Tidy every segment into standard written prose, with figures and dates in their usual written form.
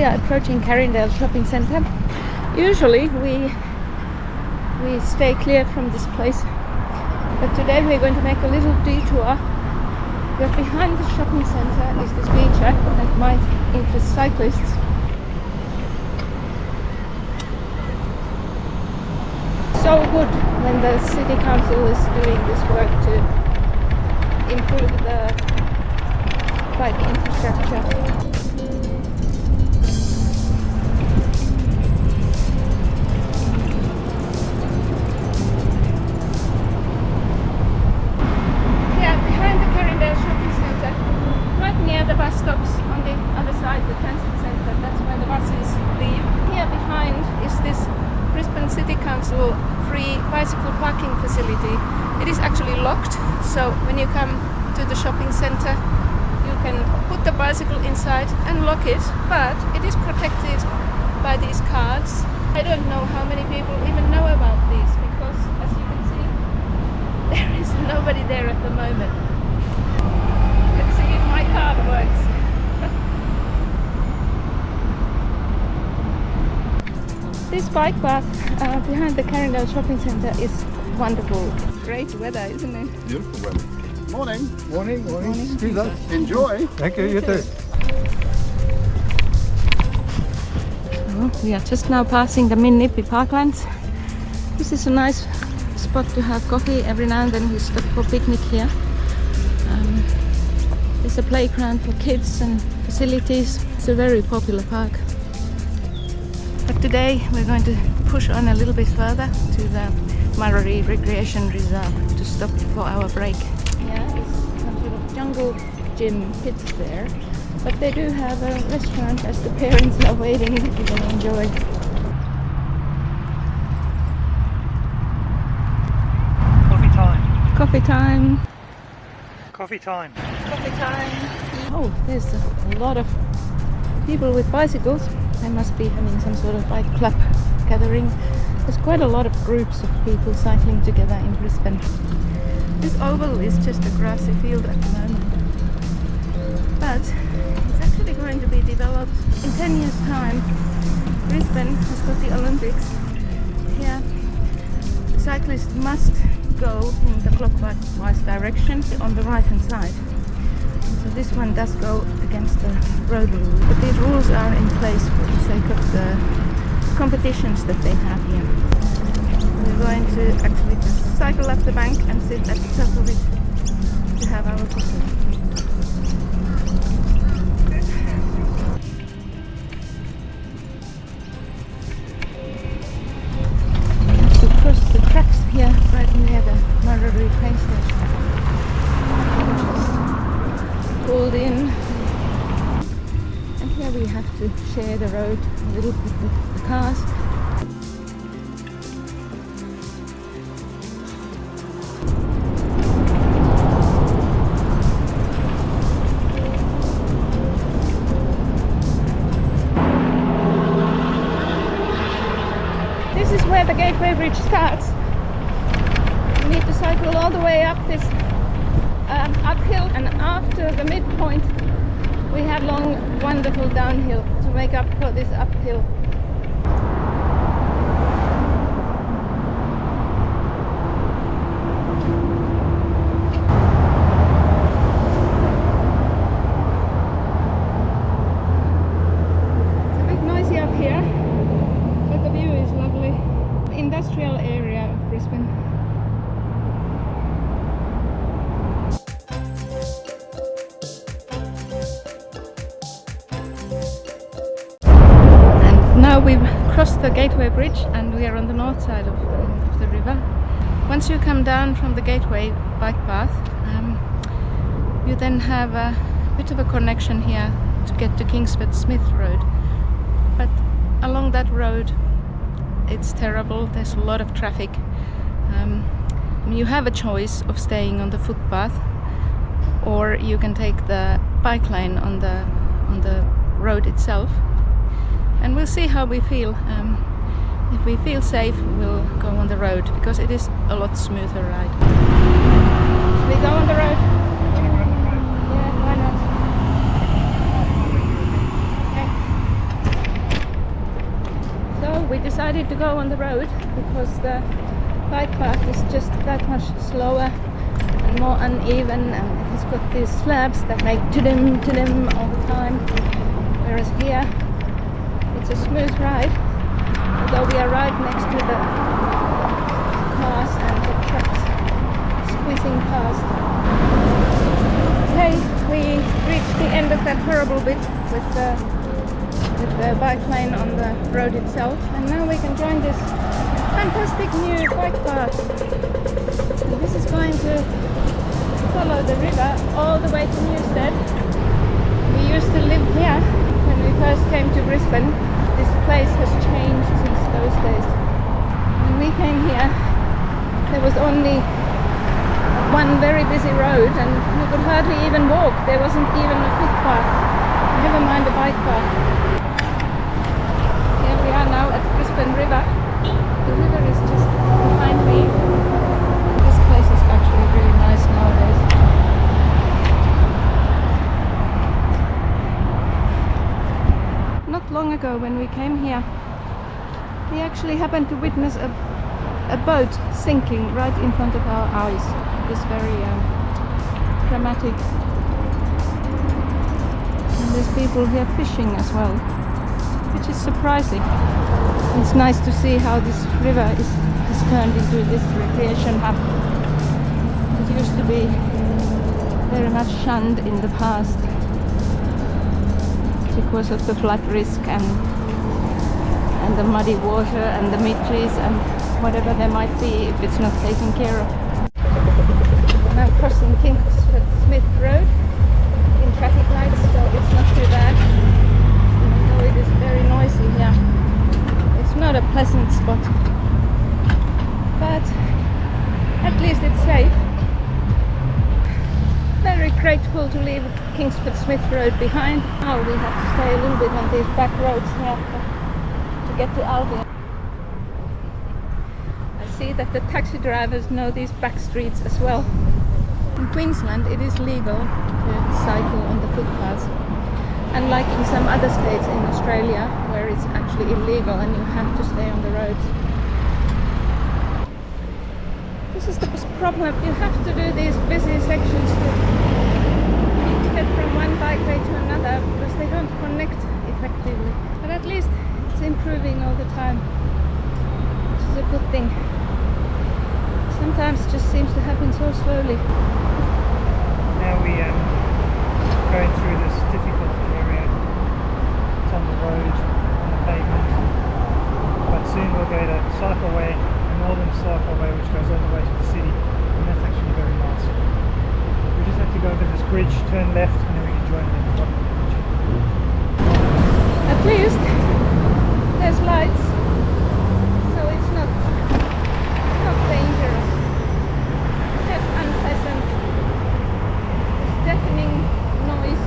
are approaching Carindale shopping centre. Usually we stay clear from this place, but today we're going to make a little detour. Because behind the shopping centre is this feature that might interest cyclists. So good when the city council is doing this work to improve the bike infrastructure. The bus stops on the other side, the transit centre, that's where the buses leave. Here behind is this Brisbane City Council free bicycle parking facility. It is actually locked, so when you come to the shopping centre you can put the bicycle inside and lock it, but it is protected by these cards. I don't know how many people even know about these, because as you can see there is nobody there at the moment. Let's see if my card works. This bike path behind the Carindale shopping centre is wonderful. Great weather, isn't it? Beautiful weather. Morning. Morning. Excuse us. Enjoy. Thank you, you too. Oh, we are just now passing the Minnippi Parklands. This is a nice spot to have coffee. Every now and then we stop for picnic here. There's a playground for kids and facilities. It's a very popular park. But today we're going to push on a little bit further to the Minnippi Recreation Reserve to stop for our break. Yeah, it's some sort of jungle gym kids there. But they do have a restaurant as the parents are waiting if you can enjoy. Coffee time. Coffee time. Coffee time. Coffee time. Oh, there's a lot of people with bicycles. They must be having some sort of bike club gathering. There's quite a lot of groups of people cycling together in Brisbane. This oval is just a grassy field at the moment, but it's actually going to be developed in 10 years' time. Brisbane has got the Olympics. Here, the cyclists must go in the clockwise direction on the right hand side. So this one does go against the road rule, but these rules are in place for the sake of the competitions that they have here. We're going to actually just cycle up the bank and sit at the top of it to have our coffee. Cross the tracks here right near the Minnippi train station. Just pulled in, and here we have to share the road a little bit with the cars. This is where the Gateway Bridge starts. You need to cycle all the way up this uphill, and after the midpoint we have long, wonderful downhill to make up for this uphill. It's a bit noisy up here, but the view is lovely. Industrial area of Brisbane. And now we've crossed the Gateway Bridge and we are on the north side of the river. Once you come down from the Gateway bike path, you then have a bit of a connection here to get to Kingsford Smith Road. But along that road it's terrible, there's a lot of traffic. You have a choice of staying on the footpath, or you can take the bike lane on the road itself, and we'll see how we feel. If we feel safe, we'll go on the road, because it is a lot smoother ride. Should we go on the road? Yeah, why not? Okay. decided to go on the road because the bike path is just that much slower and more uneven, and it has got these slabs that make to-dim all the time, whereas here it's a smooth ride, although we are right next to the cars and the trucks squeezing past. Okay, we reached the end of that horrible bit with the bike lane on the road itself, and now we can join this fantastic new bike path. And this is going to follow the river all the way to Newstead. We used to live here when we first came to Brisbane. This place has changed since those days. When we came here, there was only one very busy road and you could hardly even walk. There wasn't even a footpath, never mind a bike path. Here we are now at Brisbane River. The river is just behind me. This place is actually really nice nowadays. Not long ago when we came here, we actually happened to witness a boat sinking right in front of our eyes. It was very dramatic. And there's people here fishing as well, which is surprising. It's nice to see how this river has turned into this recreation hub. It used to be very much shunned in the past because of the flood risk and the muddy water and the midges and whatever there might be if it's not taken care of. We're now crossing Kingsford Smith Road in traffic lights, so it's not too bad. Even though it is very noisy here. It's not a pleasant spot, but at least it's safe. Very grateful to leave Kingsford Smith Road behind. Now we have to stay a little bit on these back roads here to get to Albion. I see that the taxi drivers know these back streets as well. In Queensland it is legal to cycle on the footpaths, unlike in some other states in Australia where it's actually illegal and you have to stay on the roads. This is the problem. You have to do these busy sections to get from one bikeway to another because they don't connect effectively. But at least it's improving all the time, which is a good thing. Sometimes it just seems to happen so slowly. Now we going through this difficult area. It's on the road, on the pavement, but soon we'll go to cycleway, a northern cycleway which goes all the way to the city, and that's actually very nice. We just have to go over this bridge, turn left, and then we can join them at the bottom of the bridge. At least there's lights, so it's not dangerous. It's just unpleasant. It's deafening noise.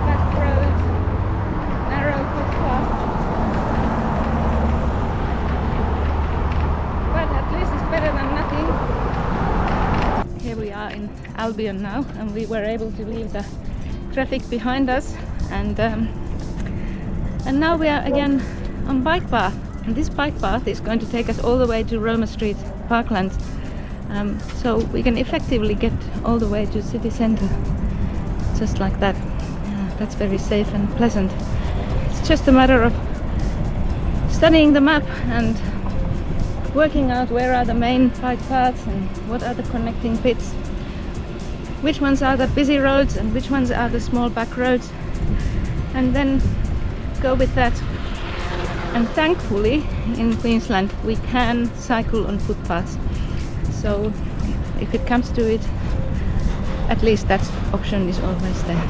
Back road, narrow footpath. But at least it's better than nothing. Here we are in Albion now, and we were able to leave the traffic behind us, and now we are again on bike path, and this bike path is going to take us all the way to Roma Street, Parklands, so we can effectively get all the way to city centre just like that. That's very safe and pleasant. It's just a matter of studying the map and working out where are the main bike paths and what are the connecting bits, which ones are the busy roads and which ones are the small back roads, and then go with that. And thankfully in Queensland we can cycle on footpaths, so if it comes to it, at least that option is always there.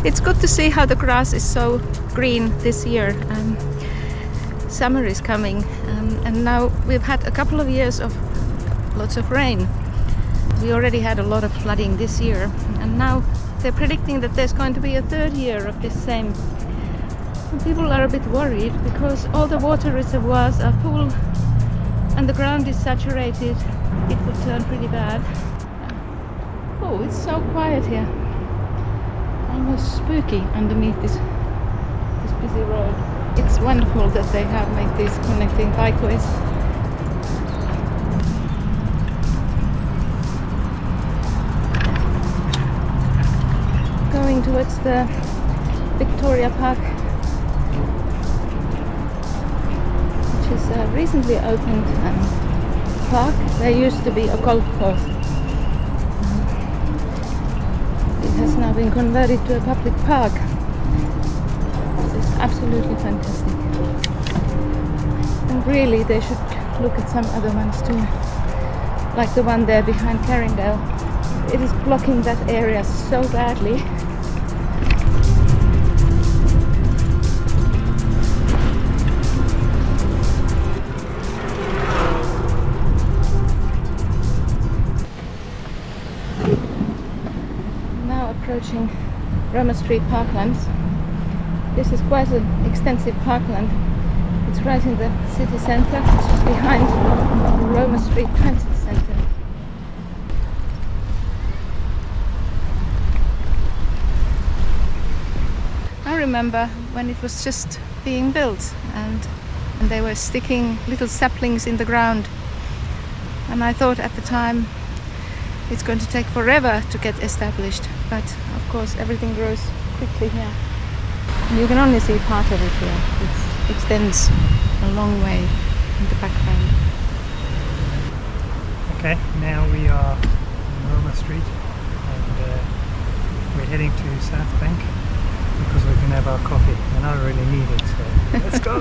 It's good to see how the grass is so green this year. Summer is coming, and now we've had a couple of years of lots of rain. We already had a lot of flooding this year, and now they're predicting that there's going to be a third year of this same. And people are a bit worried because all the water reservoirs are full and the ground is saturated. It will turn pretty bad. Oh, it's so quiet here. Almost spooky underneath this busy road. It's wonderful that they have made these connecting bikeways. Going towards the Victoria Park, which is a recently opened park. There used to be a golf course. It has now been converted to a public park. This is absolutely fantastic. And really they should look at some other ones too. Like the one there behind Carindale. It is blocking that area so badly. Approaching Roma Street Parklands. This is quite an extensive parkland. It's right in the city centre, it's just behind the Roma Street Transit Centre. I remember when it was just being built and they were sticking little saplings in the ground, and I thought at the time it's going to take forever to get established, but of course everything grows quickly here. And you can only see part of it here. It extends a long way in the background. Okay, now we are on Roma Street and we're heading to South Bank because we can have our coffee, and I really need it, so let's go!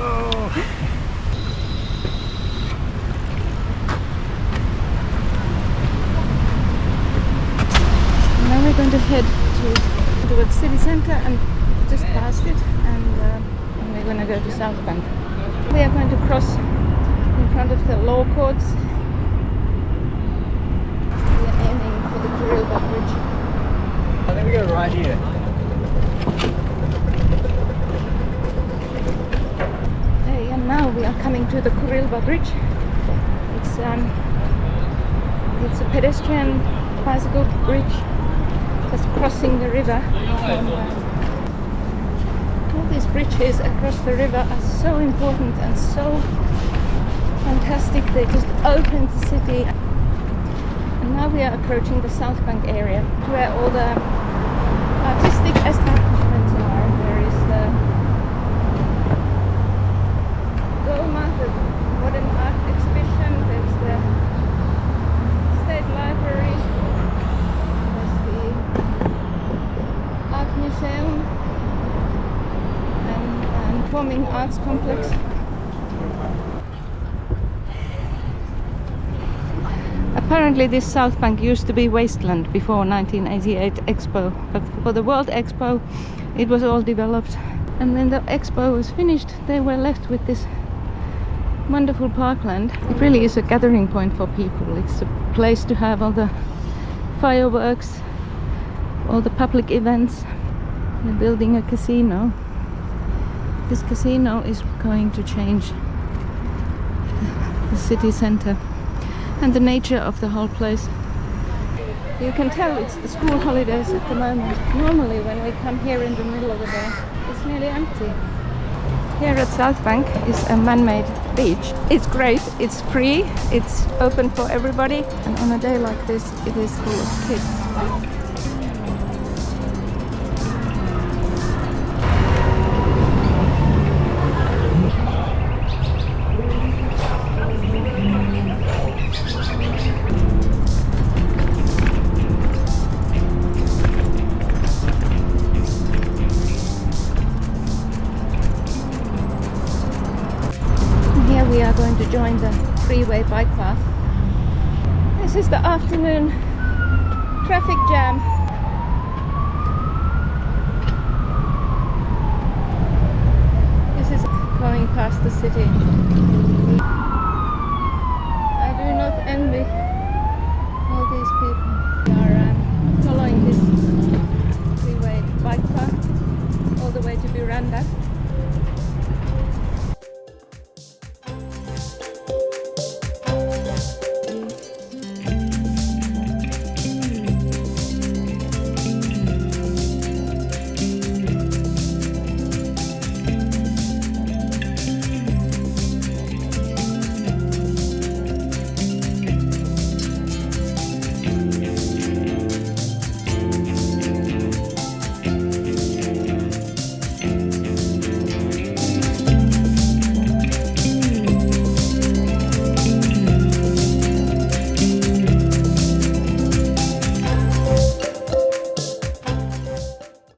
Now we're going to head towards city centre and just past it, and we're going to go to South Bank. We are going to cross in front of the law courts. We are aiming for the Carindale Bridge. I think we go right here. Okay, and now we are coming to the Carindale Bridge. It's a pedestrian bicycle bridge that's crossing the river. All these bridges across the river are so important and so fantastic. They just opened the city. And now we are approaching the South Bank area, where all the artistic establishments are. There is the Roma, the modern art exhibition. There's the State Library. There's the Art Museum and Performing Arts Complex. Apparently this South Bank used to be wasteland before 1988 Expo, but for the World Expo it was all developed. And when the Expo was finished, they were left with this wonderful parkland. It really is a gathering point for people. It's a place to have all the fireworks, all the public events. They're building a casino. This casino is going to change the city centre and the nature of the whole place. You can tell it's the school holidays at the moment. Normally when we come here in the middle of the day, it's nearly empty. Here at South Bank is a man-made beach. It's great, it's free, it's open for everybody, and on a day like this it is full of kids. We are going to join the freeway bike path. This is the afternoon traffic jam. This is going past the city. I do not envy